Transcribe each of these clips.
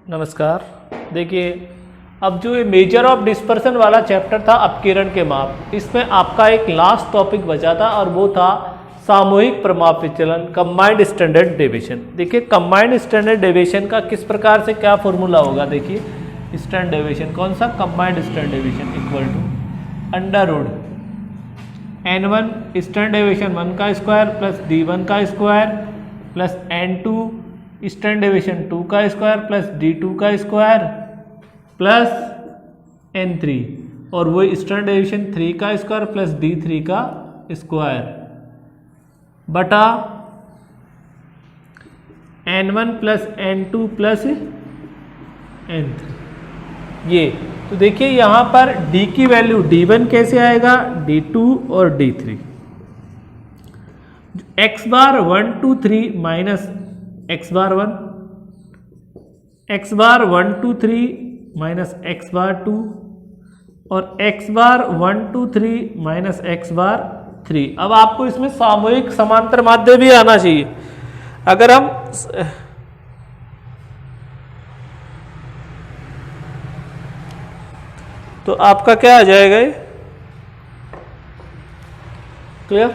नमस्कार। देखिए, अब जो ये मेजर ऑफ डिस्पर्सन वाला चैप्टर था अपकिरण के माप, इसमें आपका एक लास्ट टॉपिक बचा था और वो था सामूहिक प्रमाप विचलन, कंबाइंड स्टैंडर्ड डेविएशन। देखिए, कंबाइंड स्टैंडर्ड डेविएशन का किस प्रकार से क्या फॉर्मूला होगा। देखिए, स्टैंडर्ड डेविएशन कौन सा, combined standard deviation equal to under root n1 standard deviation 1 का स्क्वायर प्लस d1 का square plus n2 standard deviation 2 का स्क्वायर प्लस d2 का स्क्वायर प्लस n3 और वो स्टैंडर्ड डेविएशन 3 का स्क्वायर प्लस d3 का स्क्वायर बटा n1 plus n2 plus n3। ये तो देखिए यहाँ पर d की वैल्यू d1 कैसे आएगा, d2 और d3। x bar 1 2 3 minus x bar 1, x bar 1 2 3 minus x bar 2 और x bar 1 2 3 minus x bar 3। अब आपको इसमें सामूहिक समांतर माध्य भी आना चाहिए। अगर हम तो आपका क्या आ जाएगा ये, क्लियर।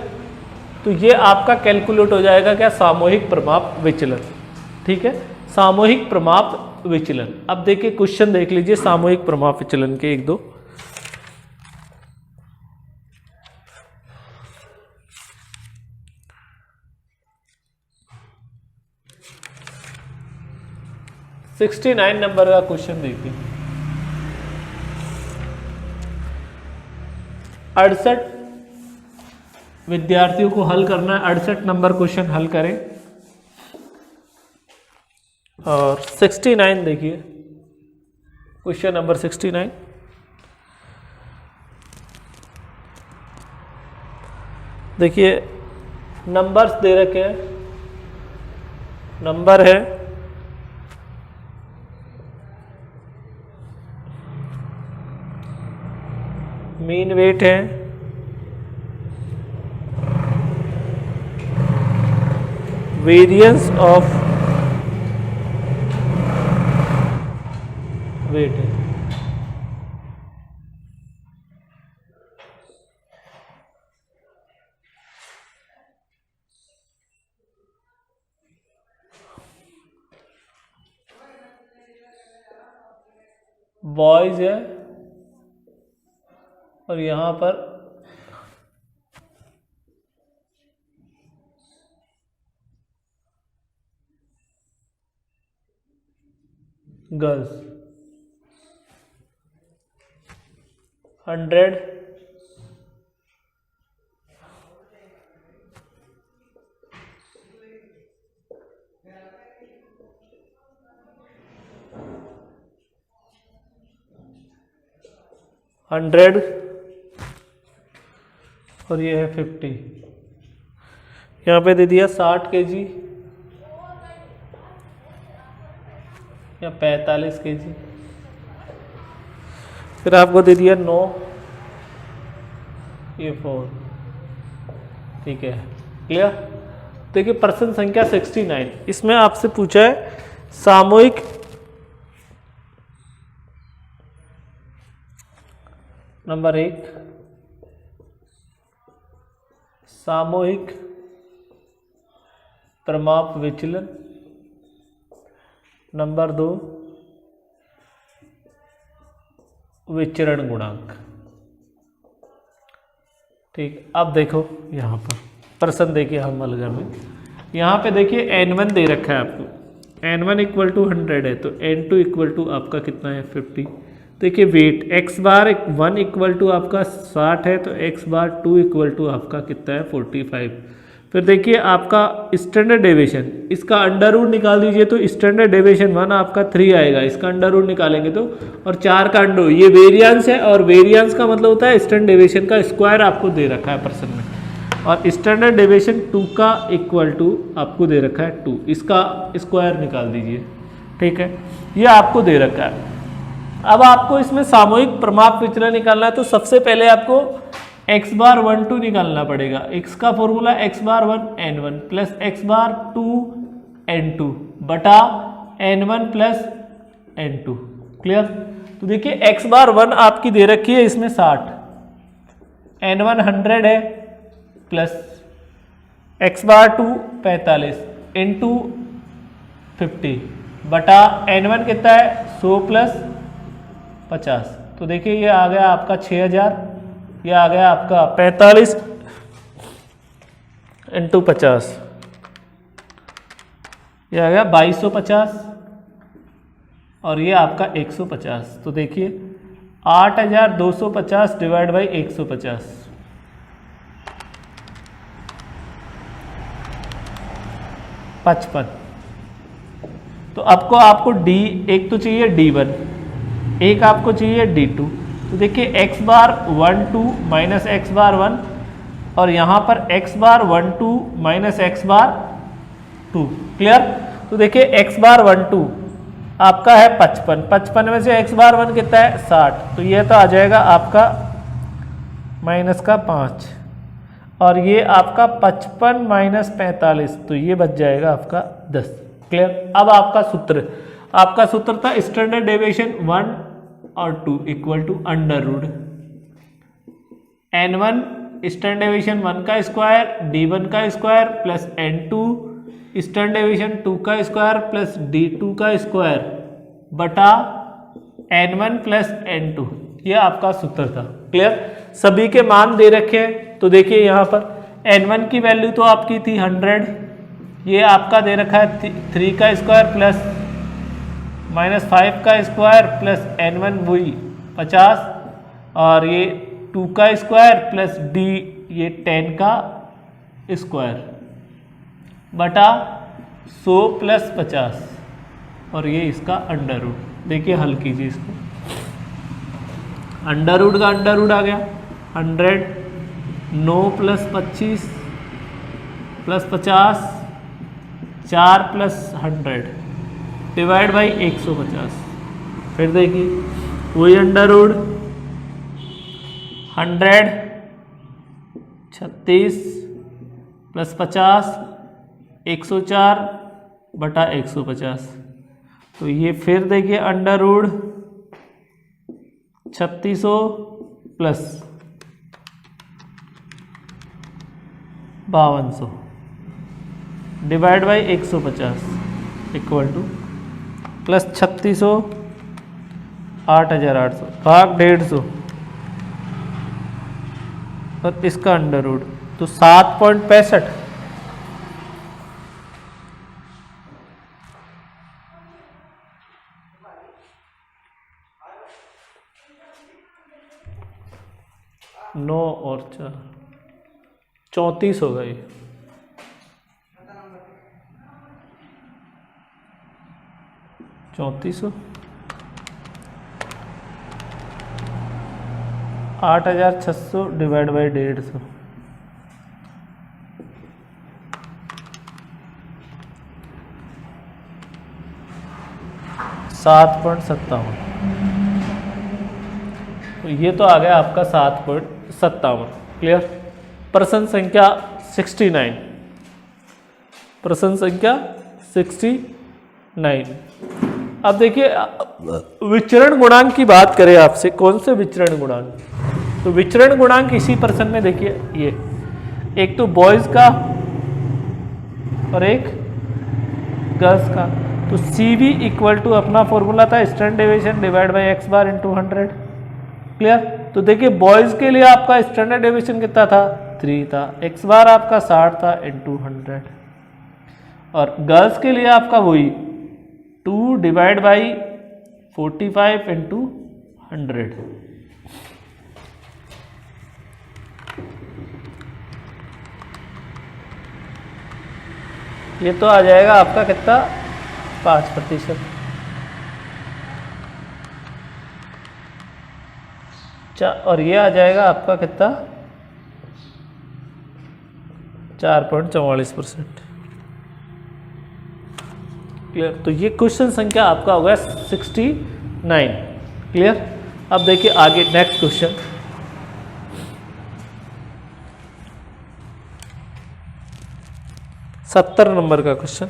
तो ये आपका कैलकुलेट हो जाएगा क्या, सामूहिक प्रमाप विचलन। ठीक है, सामूहिक प्रमाप विचलन। अब देखिए क्वेश्चन देख लीजिए सामूहिक प्रमाप विचलन के एक दो। — 69 नंबर का क्वेश्चन देखिए। 68 विद्यार्थियों को हल करना है। 68 नंबर क्वेश्चन हल करें। और 69 देखिए, क्वेश्चन नंबर 69। देखिए नंबर्स दे रखे हैं। नंबर है मीन वेट है, वेरिएंस ऑफ वेट है, बॉयज है और यहां पर गर्ल्स। 100 100 और ये है 50। यहाँ पे दे दिया 60 kg या 45 kg। फिर आपको दे दिया 9, ये 4। ठीक है, क्लियर। देखिए प्रश्न संख्या 69, इसमें आपसे पूछा है सामूहिक नंबर 1 सामूहिक प्रमाप विचलन, नंबर 2 विचरण गुणांक। ठीक, अब देखो यहाँ पर प्रश्न देखिए हम हल कर में। यहाँ पे देखिए n1 दे रखा है आपको, n1 इक्वल टू 100 है तो n2 इक्वल टू आपका कितना है 50। देखिए wait x bar 1 equal to आपका 60 है तो x बार 2 इक्वल टू आपका कितना है 45। फिर देखिए आपका स्टैंडर्ड डेविएशन, इसका अंडर रूट निकाल दीजिए तो स्टैंडर्ड डेविएशन 1 आपका 3 आएगा, इसका अंडर रूट निकालेंगे तो, और 4 का अंडर, ये वेरिएंस है और वेरिएंस का मतलब होता है स्टैंडर्ड डेविएशन का स्क्वायर आपको दे रखा है प्रश्न में। और स्टैंडर्ड डेविएशन 2 का इक्वल टू आपको दे रखा है 2, इसका स्क्वायर निकाल दीजिए। ठीक है, ये आपको दे रखा है। अब आपको इसमें सामूहिक प्रमाप विचलन निकालना है तो सबसे पहले आपको x बार 1 2 निकालना पड़ेगा। x का formula x bar 1 n1 plus x bar 2 n2 बटा n1 प्लस n2। क्लियर? तो देखिए x बार 1 आपकी दे रखी है इसमें 60, n1 100 है, प्लस x बार 2 45 इंटू 50 बटा n1 कितना है 100 प्लस 50। तो देखिए ये आ गया आपका 6000, ये आ गया आपका 45 इंटू 50, ये आ गया 2250 और ये आपका 150। तो देखिए 8250 डिवाइड बाई 150, 55। तो आपको डी एक तो चाहिए D1, एक आपको चाहिए D2। तो देखिए x bar 1 2 minus x bar 1 और यहाँ पर x bar 1 2 minus x bar 2। Clear? तो देखिए x बार 1 2 आपका है 55, 55 में से x बार 1 कितना है 60, तो ये तो आ जाएगा आपका माइनस का 5 और ये आपका 55 माइनस 45, तो ये बच जाएगा आपका 10। क्लियर? अब आपका सूत्र था स्टैंडर्ड डेविएशन 1 और 2 equal to under root n1 standard deviation 1 का स्क्वायर d1 का square plus n2 standard deviation 2 का स्क्वायर प्लस d2 का स्क्वायर बटा n1 प्लस n2। ये आपका सूत्र था। क्लियर? सभी के मान दे रखे हैं। तो देखिए यहाँ पर n1 की वैल्यू तो आपकी थी 100, ये आपका दे रखा है 3 का स्क्वायर प्लस माइनस 5 का स्क्वायर प्लस n1 वही 50 और ये 2 का स्क्वायर प्लस d ये 10 का स्क्वायर बटा 100 प्लस 50 और ये इसका अंडर रूट। देखिए हल कीजिए इसको, अंडर रूट का अंडर रूट आ गया 100, 9 plus 25 plus 50, 4 plus 100 divide by 150। फिर देखिए वही अंडर रूट 100 36 प्लस 50 104 बटा 150। तो ये फिर देखिए under root 3600 plus 5200 divide by 150 equal to plus 3600 8800 भाग 150 और इसका अंडर रूट तो 7.65। नौ और 4 34 होगा ये। चौंतीस 8600 डिवाइड बाई 150 7.57। तो ये तो आ गया आपका 7.57। क्लियर? प्रश्न संख्या 69, प्रश्न संख्या 69। अब देखिए विचरण गुणांक की बात करें आपसे, कौन से विचरण गुणांक? तो विचरण गुणांक इसी प्रश्न में देखिए ये एक तो बॉयज का और एक गर्ल्स का। तो CV इक्वल टू अपना फॉर्मूला था standard deviation divide by x bar into 100। Clear? तो देखिए बॉयज के लिए आपका स्टैंडर्ड डेविएशन कितना था 3 था, x बार आपका 60 था इंटू 100 और गर्ल्स के लिए आपका वही 2 डिवाइड बाई 45 इंटू 100। ये तो आ जाएगा आपका कितना 5%। और ये आ जाएगा आपका कितना 4.44%। क्लियर? तो ये क्वेश्चन संख्या आपका होगा 69। क्लियर? अब देखिए आगे नेक्स्ट क्वेश्चन। नंबर का क्वेश्चन।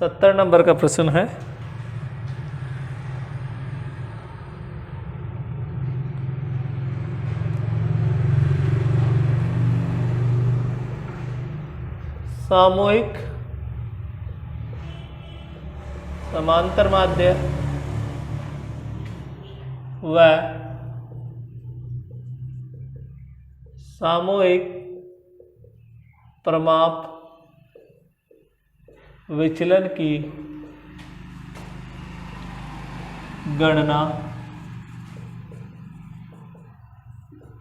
70 नंबर का प्रश्न है। सामूहिक समांतर माध्य व सामूहिक प्रमाप विचलन की गणना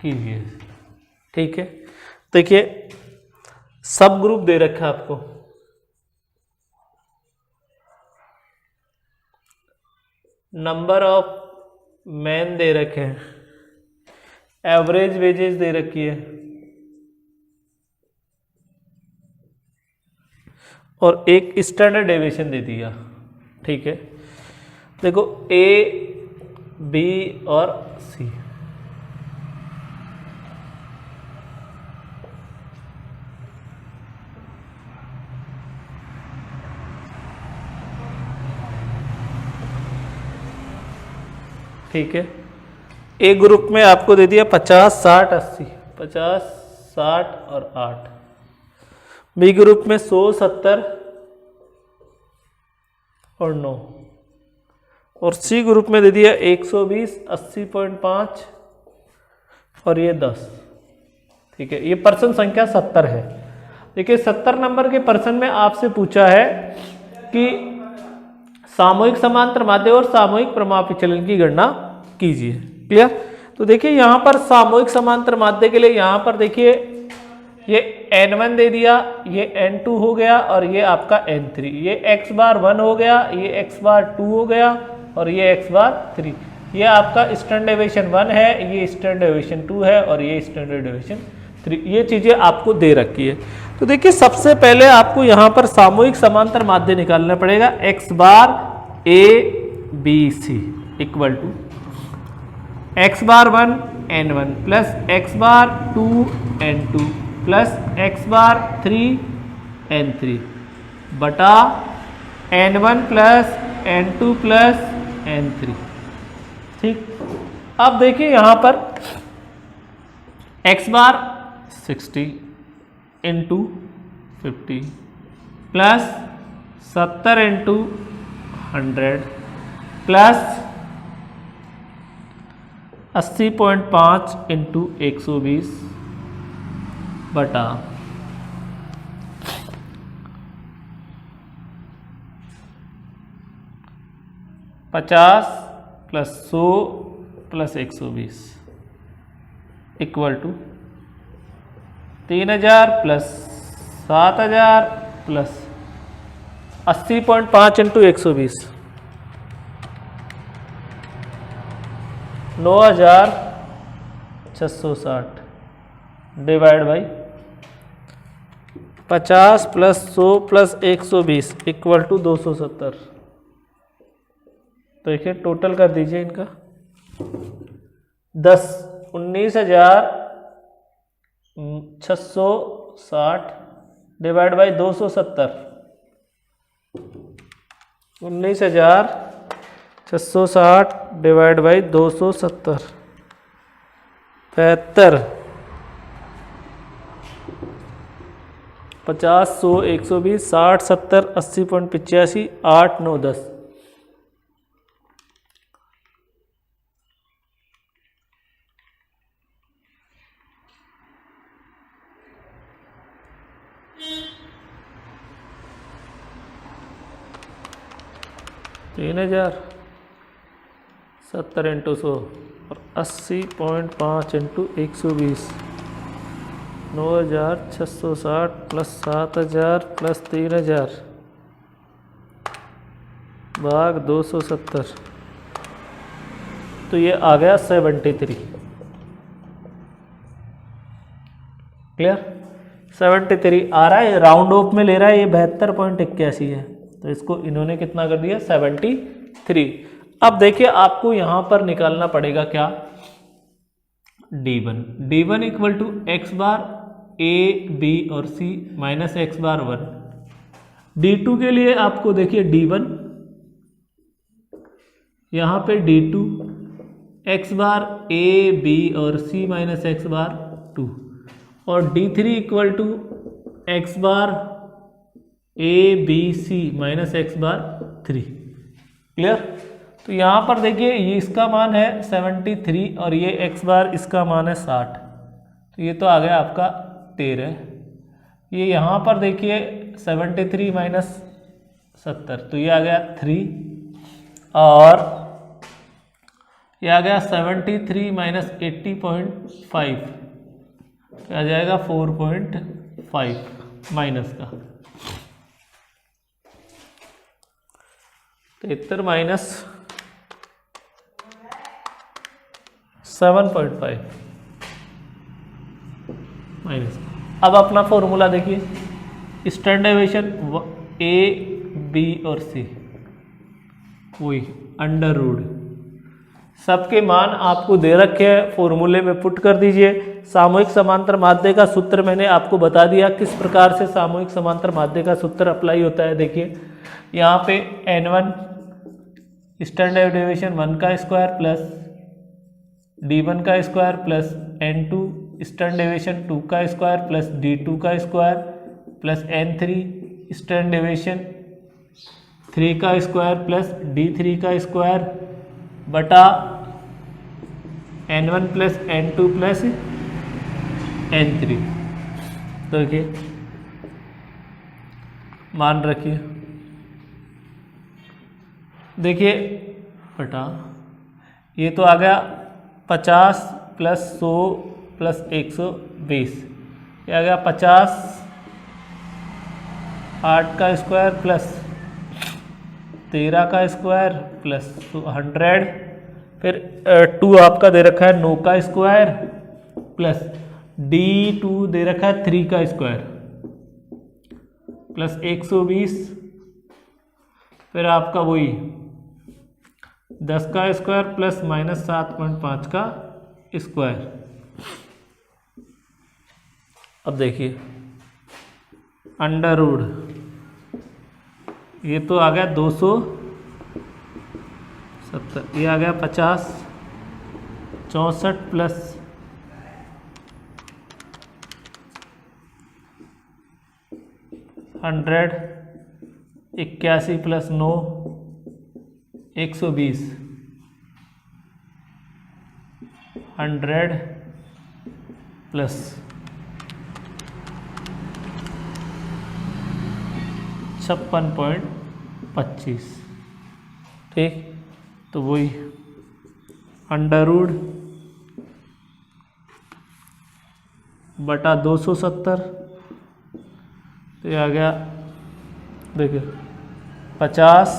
कीजिए। ठीक है, देखिए सब ग्रुप दे रखा है आपको। नंबर ऑफ मैन दे रखे हैं, एवरेज वेजेस दे रखी है और एक स्टैंडर्ड डेविएशन दे दिया। ठीक है, देखो ए, बी और सी। ठीक है, ए ग्रुप में आपको दे दिया 50, 60, 80, 50, 60 और 8। बी ग्रुप में 100, 70 और 9 और सी ग्रुप में दे दिया 120, 80.5 और ये 10। ठीक है, ये पर्सन संख्या 70 है। देखिए 70 नंबर के पर्सन में आपसे पूछा है कि सामूहिक समांतर माध्य और सामूहिक प्रमाप विचलन की गणना कीजिए। क्लियर? तो देखिए यहां पर सामूहिक समांतर माध्य के लिए यहां पर देखिए ये n1 दे दिया, ये n2 हो गया और ये आपका n3, ये x बार 1 हो गया, ये x बार 2 हो गया और ये x बार 3। ये आपका स्टैंडर्ड डेविएशन 1 है, ये स्टैंडर्ड डेविएशन 2 है और ये स्टैंडर्ड डेविएशन 3। ये चीजें आपको दे रखी है। तो देखिए सबसे पहले आपको यहाँ पर सामूहिक समांतर माध्य निकालना पड़ेगा। x bar a b c equal to x bar 1 n1 plus x bar 2 n2 plus x bar 3 n3 बटा n1 plus n2 plus n3। ठीक, अब देखिए यहाँ पर x bar 60 into 50 plus 70 into 100 plus 80.5 into 120 बटा 50 plus 100 plus 120 equal to 3000 plus 7000 plus 80.5 into 120 9660 divide by 50 plus 100 plus 120 equal to 270। तो देखिए total कर दीजिए इनका 19,660 डिवाइड बाई 270। 19,660 divide by 270 75 50 100 120 60 70 80.85 8 9 10। तीन 70 इंटू 100 और 80.5 इंटू 120 9660 प्लस 7000 प्लस 3000 भाग 270। तो ये आ गया 73। क्लियर? 73 आ रहा है, राउंड ऑफ में ले रहा है, ये 72.81 है। तो इसको इन्होंने कितना कर दिया 73। अब देखिए आपको यहां पर निकालना पड़ेगा क्या, D1। D1 equal to x bar A B और C minus x bar 1 D2 के लिए आपको देखिए D1, यहाँ पे D2 x bar a b और c माइनस एक्स बार 2 और D3 equal to x bar a b c minus x bar 3। Clear? तो यहाँ पर देखिए ये इसका मान है 73 और ये x बार इसका मान है 60, तो ये तो आ गया आपका 13। ये यहाँ पर देखिए 73 माइनस 70, तो ये आ गया 3 और ये आ गया 73 माइनस 80.5, तो आ जाएगा 4.5 माइनस का 73 माइनस 7.5 माइनस। अब अपना फॉर्मूला देखिए, स्टैंडर्ड डेविएशन ए बी और सी, वही अंडर रूट, सबके मान आपको दे रखे हैं, फॉर्मूले में पुट कर दीजिए। सामूहिक समांतर माध्य का सूत्र मैंने आपको बता दिया किस प्रकार से सामूहिक समांतर माध्य का सूत्र अप्लाई होता है। देखिए यहाँ पे n1 स्टैंडर्ड डेविएशन 1 का स्क्वायर प्लस d1 का square plus n2 standard deviation 2 का स्क्वायर प्लस d2 का square plus n3 standard deviation 3 का स्क्वायर प्लस d3 का स्क्वायर बटा n1 plus n2 plus n3। तो देखिए मान रखिए, देखिए बटा ये तो आ गया 50 प्लस 100 प्लस 120, ये आ गया 50 8 का स्क्वायर प्लस 13 का स्क्वायर प्लस 100, फिर 2 आपका दे रखा है 9 का स्क्वायर प्लस D2 दे रखा है 3 का स्क्वायर प्लस 120, फिर आपका वही 10 का स्क्वायर प्लस माइनस 7.5 का स्क्वायर। अब देखिए अंडर रूट, ये तो आ गया 270, ये आ गया 50 64 प्लस 100 81 प्लस 9 120 100 प्लस 56.25। ठीक, तो वही अंडर रूट बटा 270, तो ये आ गया देखिए 50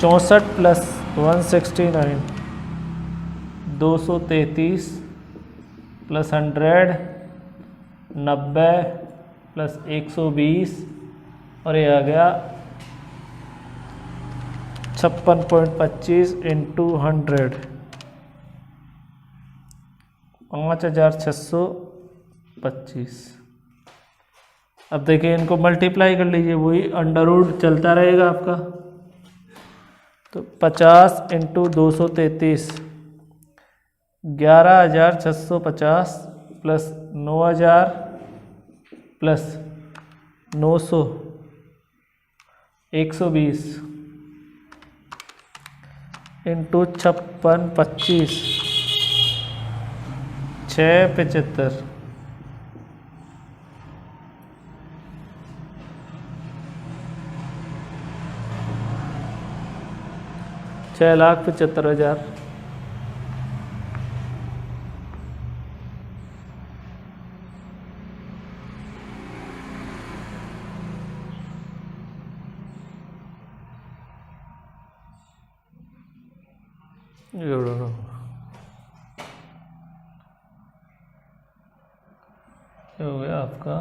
64 प्लस 169 233 प्लस 100 90 प्लस 120 और ये आ गया 56.25 इंटू 100 5625। अब देखिए इनको मल्टीप्लाई कर लीजिए, वही अंडर रूट चलता रहेगा आपका, तो 50 इंटू 233 11,650 प्लस 9,000 प्लस 900 120 इंटू 5625 675 6,75,000। ये हो गया आपका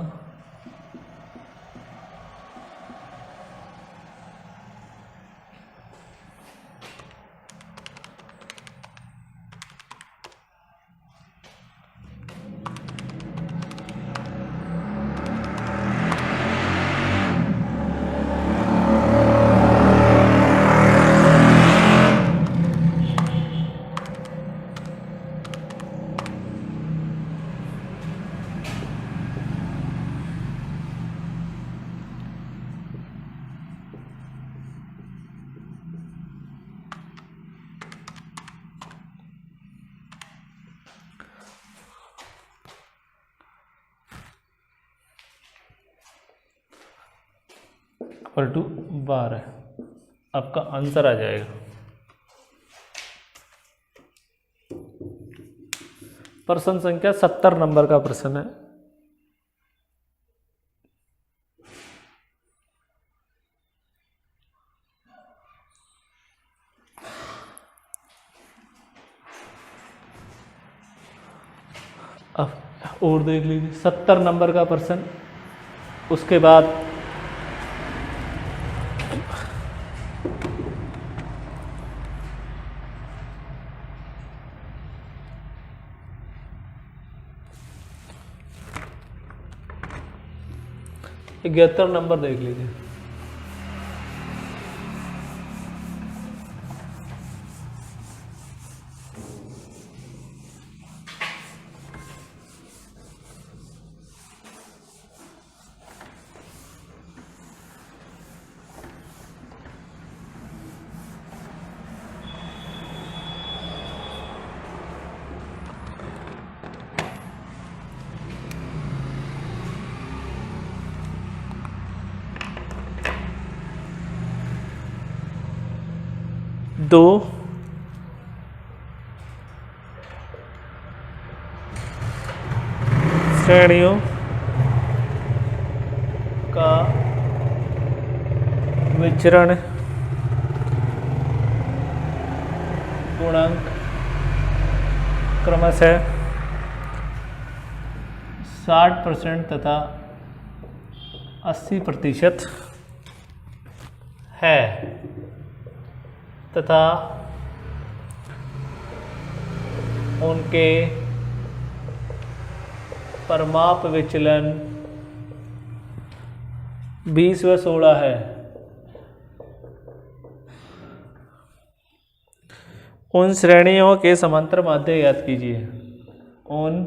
इक्वल टू 12 आपका आंसर आ जाएगा। प्रश्न संख्या 70 नंबर का प्रश्न है। अब और देख लीजिए 70 नंबर का प्रश्न। उसके बाद ग्यारह नंबर देख लीजिए। दो श्रेणियों का विचरण गुणांक क्रमशः 60% तथा 80% है तथा उनके परिमाप विचलन 20 व 16 है। उन श्रेणियों के समांतर माध्य ज्ञात कीजिए। उन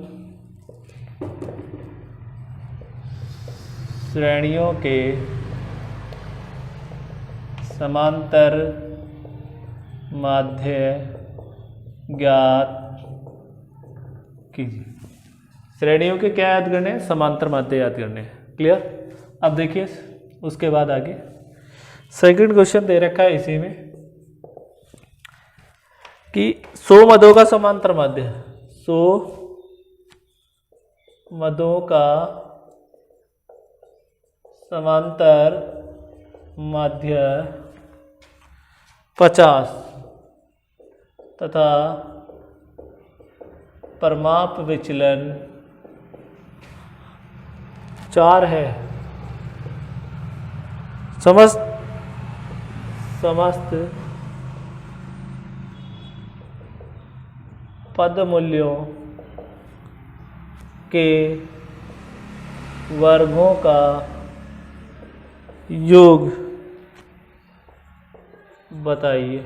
श्रेणियों के समांतर माध्य ज्ञात कीजिए। श्रेणियों के क्या याद करने हैं? समांतर माध्य याद करने हैं। क्लियर? अब देखिए उसके बाद आगे सेकंड क्वेश्चन दे रखा है इसी में कि 100 मदों का समांतर माध्य, 100 मदों का समांतर माध्य 50 तथा परिमाप विचलन 4 है। समस्त पद मूल्यों के वर्गों का योग बताइए।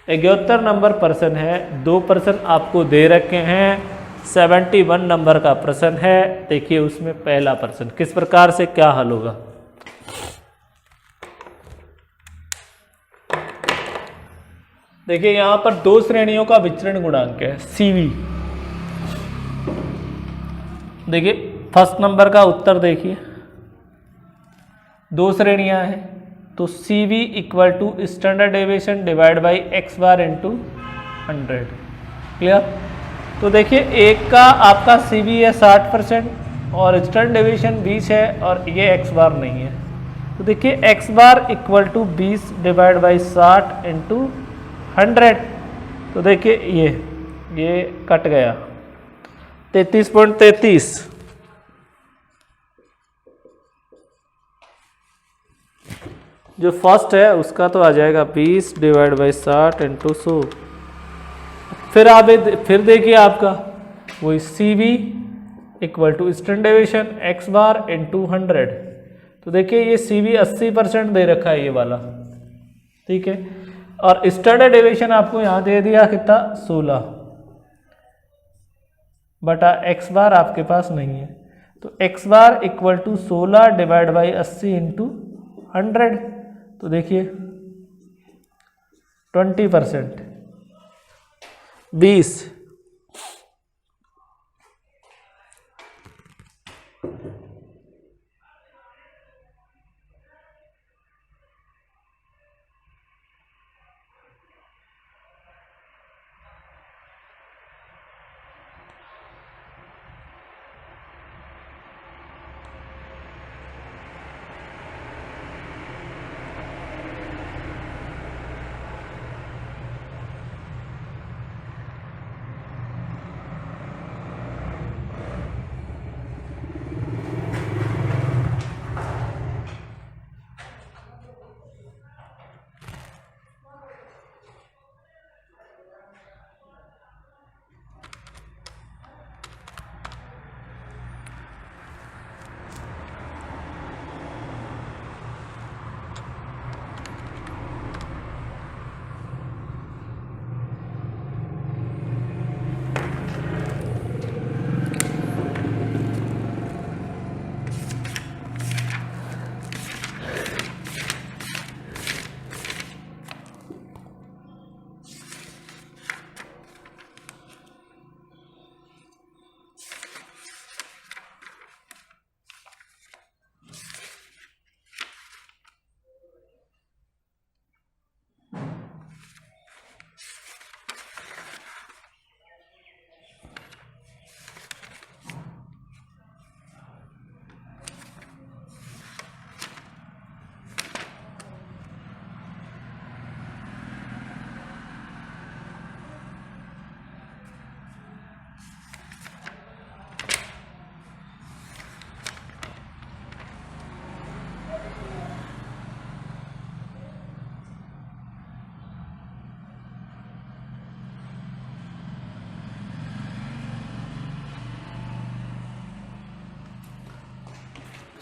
71 नंबर प्रश्न है। 2 प्रश्न आपको दे रखे हैं। 71 नंबर का प्रश्न है। देखिए उसमें पहला प्रश्न किस प्रकार से क्या हल होगा। देखिए यहां पर 2 श्रेणियों का विचरण गुणांक है CV। देखिए फर्स्ट नंबर का उत्तर देखिए, 2 श्रेणियां हैं तो CV equal to standard deviation divide by x bar into 100। Clear? तो देखिए एक का आपका CV है 60% और स्टैंडर्ड डेविएशन 20 है और ये x बार नहीं है। तो देखिए x bar equal to 20 divide by 60 into 100। तो देखिए ये कट गया 33.33। जो फर्स्ट है उसका तो आ जाएगा 20 डिवाइड बाई 60 इंटू 100। फिर देखिए आपका वही CV equal to standard deviation x bar into 100। तो देखिए ये CV 80% दे रखा है ये वाला, ठीक है। और स्टैंडर्ड डेविएशन आपको यहाँ दे दिया कितना 16 बटा x बार आपके पास नहीं है। तो x bar equal to 16 divide by 80 into 100। तो देखिए 20%, 20।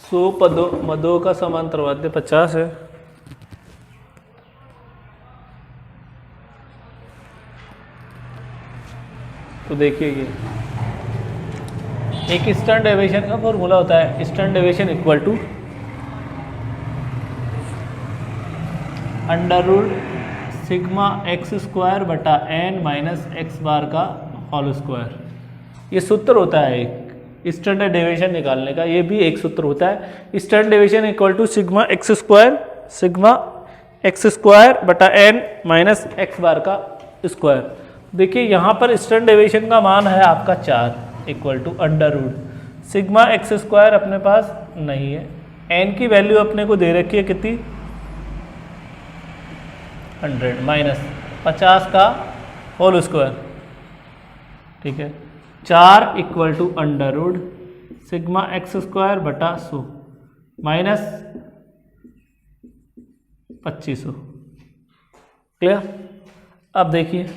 100 मदों का समांतर वाद्य 50 है। तो देखिए ये एक स्टर्न डेविएशन का फॉर्मूला होता है, stern deviation equal to under sigma x square बटा एन माइनस एक्स बार का होल स्क्वायर। ये सूत्र होता है एक स्टैंडर्ड डेविएशन निकालने का, ये भी एक सूत्र होता है। Standard deviation equal to sigma x square बटा एन माइनस एक्स बार का स्क्वायर। देखिए यहाँ पर स्टैंडर्ड डेविएशन का मान है आपका 4 equal to under root sigma x square अपने पास नहीं है, एन की वैल्यू अपने को दे रखी है कितनी 100 माइनस 50 का होल स्क्वायर, ठीक है। 4 equal to under root sigma x square बटा 100 माइनस 2500। क्लियर? अब देखिए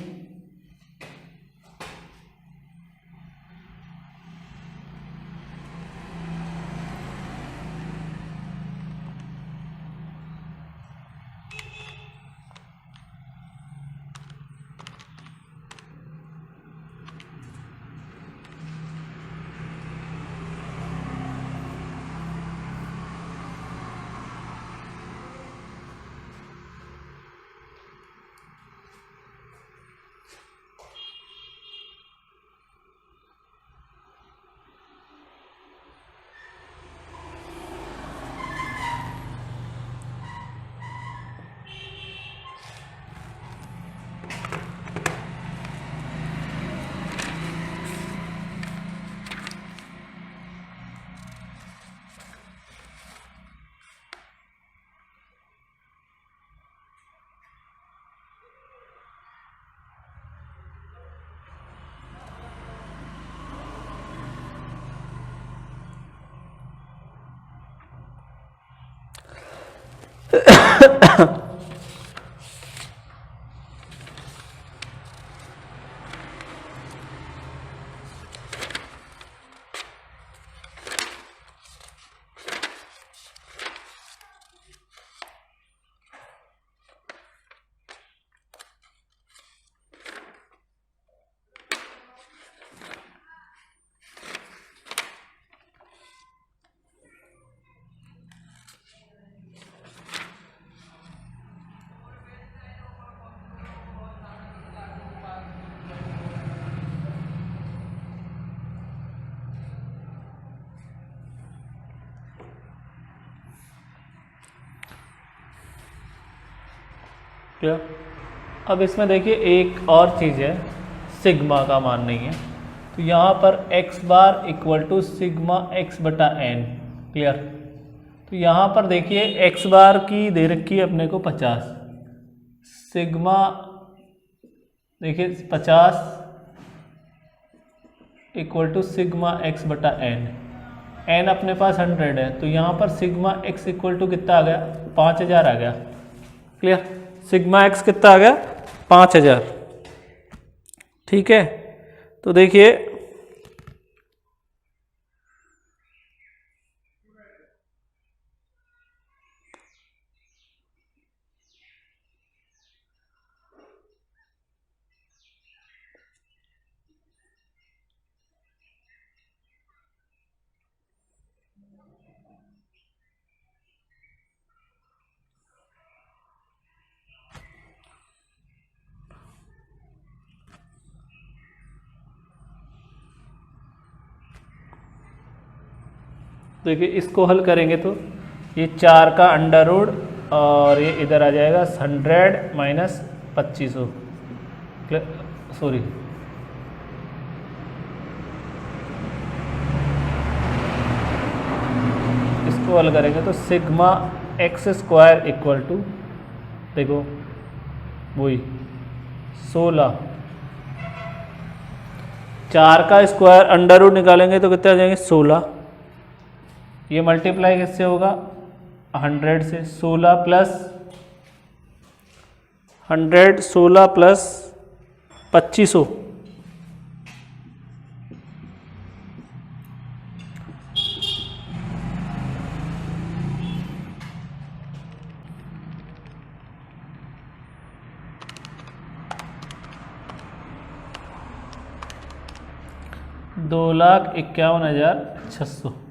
क्लियर? अब इसमें देखिए एक और चीज़ है, सिग्मा का मान नहीं है, तो यहाँ पर x bar equal to sigma x बटा एन। क्लियर? तो यहाँ पर देखिए x बार की दे रखी है अपने को 50, सिग्मा देखिए 50 इक्वल टू सिग्मा x बटा एन, एन अपने पास 100 है, तो यहाँ पर सिग्मा x इक्वल टू कितना आ गया 5000 आ गया। क्लियर? सिग्मा x कितना आ गया 5000। ठीक है, तो देखिए देखिए इसको हल करेंगे तो ये 4 का अंडर रूट और ये इधर आ जाएगा 100 माइनस 2500, सॉरी इसको हल करेंगे तो sigma x square equal to देखो वही 16, 4 का स्क्वायर अंडर रूट निकालेंगे तो कितने आ जाएंगे 16, ये मल्टीप्लाई किससे होगा 100 से, 16 प्लस 2500 2500 2,51,600